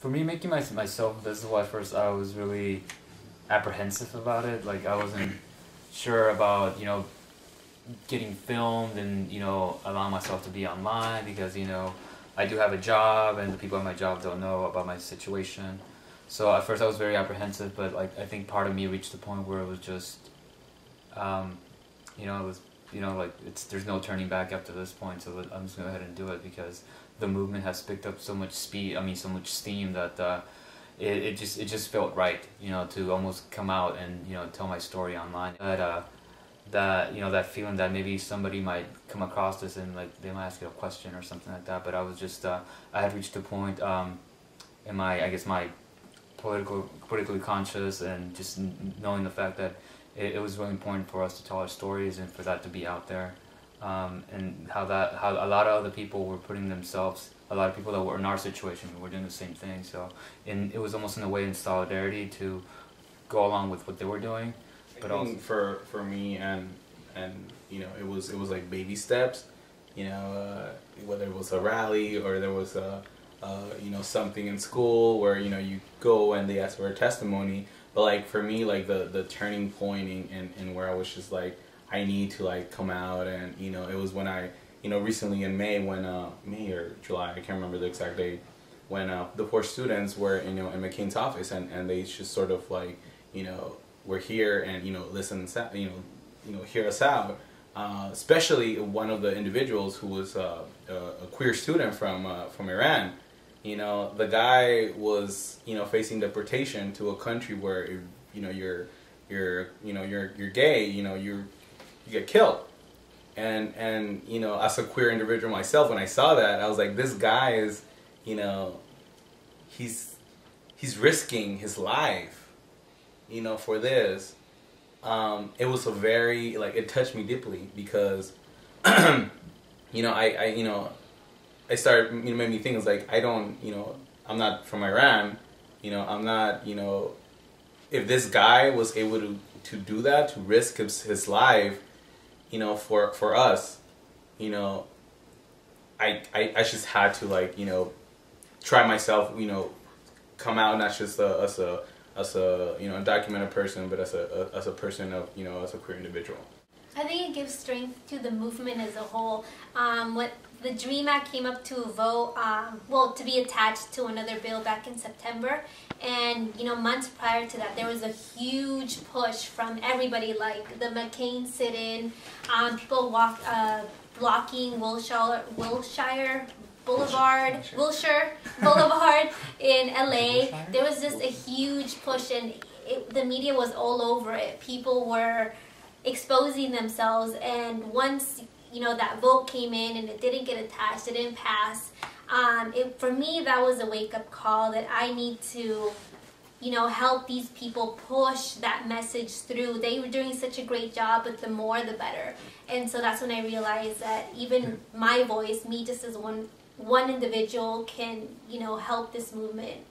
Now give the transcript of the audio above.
For me, making myself visible, at first I was really apprehensive about it. Like, I wasn't sure about, getting filmed and, allowing myself to be online because, I do have a job and the people at my job don't know about my situation. So at first I was very apprehensive, but like I think part of me reached the point where it was just, it was, like there's no turning back after this point. So I'm just gonna go ahead and do it because the movement has picked up so much speed. So much steam that it just felt right, to almost come out and tell my story online. That feeling that maybe somebody might come across this and like they might ask you a question or something like that. But I was just I had reached a point in my politically conscious and just knowing the fact that it was really important for us to tell our stories and for that to be out there, and how a lot of other people were putting themselves, a lot of people that were in our situation were doing the same thing. So it was almost in a way in solidarity to go along with what they were doing. But I think for me and it was like baby steps, whether it was a rally or there was a something in school where you go and they ask for a testimony. But like for me, like the turning point in where I was just like I need to like come out, and it was when I recently in May, when May or July, I can't remember the exact date, when the poor students were in McCain's office, and they just sort of like we're here and listen, hear us out. Especially one of the individuals who was a queer student from Iran. The guy was facing deportation to a country where if, you're gay, you get killed. And as a queer individual myself, when I saw that, I was like, this guy is he's risking his life for this. It was a very, like, it touched me deeply because, I started, made me think, it's like, I don't, I'm not from Iran, I'm not, if this guy was able to do that, to risk his life, for us, I just had to, like, try myself, come out not just as a undocumented person, but as a person of, as a queer individual. I think it gives strength to the movement as a whole. What the DREAM Act came up to a vote, to be attached to another bill back in September, and months prior to that, there was a huge push from everybody, like the McCain sit-in, people blocking Wilshire Boulevard in LA. There was just a huge push, and the media was all over it. People were exposing themselves, and once that vote came in and it didn't get attached, it didn't pass. For me, that was a wake-up call that I need to help these people push that message through. They were doing such a great job, but the more the better. And so that's when I realized that even my voice, me just as one individual, can help this movement